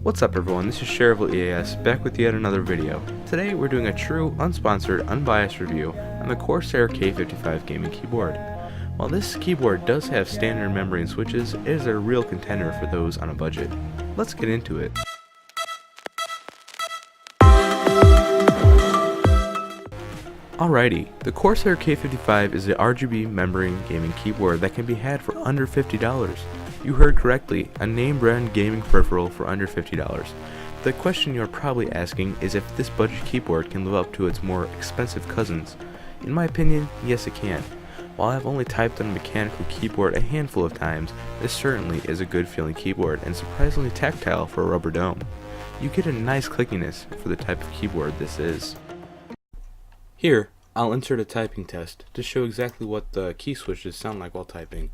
What's up everyone, this is Sherival EAS back with yet another video. Today we're doing a true, unsponsored, unbiased review on the Corsair K55 gaming keyboard. While this keyboard does have standard membrane switches, it is a real contender for those on a budget. Let's get into it. Alrighty, the Corsair K55 is the RGB membrane gaming keyboard that can be had for under $50. You heard correctly, a name brand gaming peripheral for under $50. The question you're probably asking is if this budget keyboard can live up to its more expensive cousins. In my opinion, yes it can. While I've only typed on a mechanical keyboard a handful of times, this certainly is a good feeling keyboard and surprisingly tactile for a rubber dome. You get a nice clickiness for the type of keyboard this is. Here, I'll insert a typing test to show exactly what the key switches sound like while typing.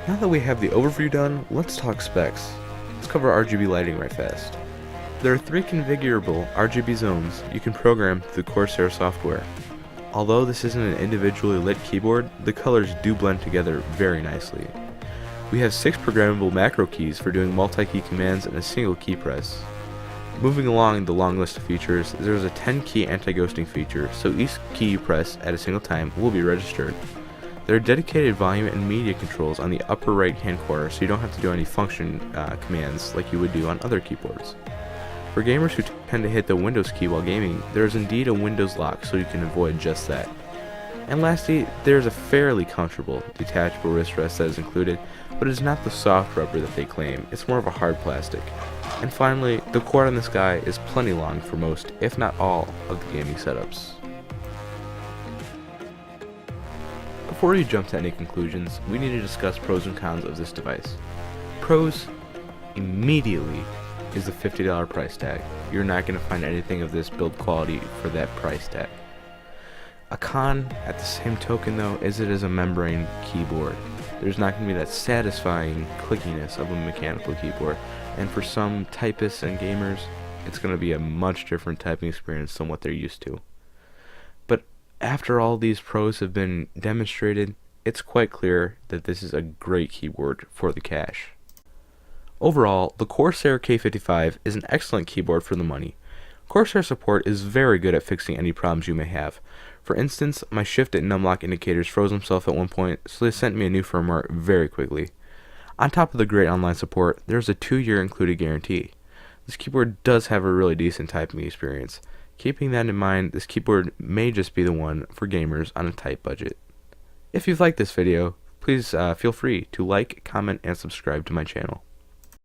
Now that we have the overview done, let's talk specs. Let's cover RGB lighting right fast. There are 3 configurable RGB zones you can program through the Corsair software. Although this isn't an individually lit keyboard, the colors do blend together very nicely. We have 6 programmable macro keys for doing multi-key commands in a single key press. Moving along the long list of features, there is a 10-key anti-ghosting feature, so each key you press at a single time will be registered. There are dedicated volume and media controls on the upper right hand corner, so you don't have to do any function commands like you would do on other keyboards. For gamers who tend to hit the Windows key while gaming, there is indeed a Windows lock, so you can avoid just that. And lastly, there is a fairly comfortable detachable wrist rest that is included, but it is not the soft rubber that they claim, it's more of a hard plastic. And finally, the cord on this guy is plenty long for most, if not all, of the gaming setups. Before you jump to any conclusions, we need to discuss pros and cons of this device. Pros, immediately, is the $50 price tag. You're not going to find anything of this build quality for that price tag. A con, at the same token though, is it is a membrane keyboard. There's not going to be that satisfying clickiness of a mechanical keyboard, and for some typists and gamers, it's going to be a much different typing experience than what they're used to. But after all these pros have been demonstrated, it's quite clear that this is a great keyboard for the cash. Overall, the Corsair K55 is an excellent keyboard for the money. Corsair support is very good at fixing any problems you may have. For instance, my shift and numlock indicators froze themselves at one point, so they sent me a new firmware very quickly. On top of the great online support, there's a 2-year included guarantee. This keyboard does have a really decent typing experience. Keeping that in mind, this keyboard may just be the one for gamers on a tight budget. If you've liked this video, please feel free to like, comment, and subscribe to my channel.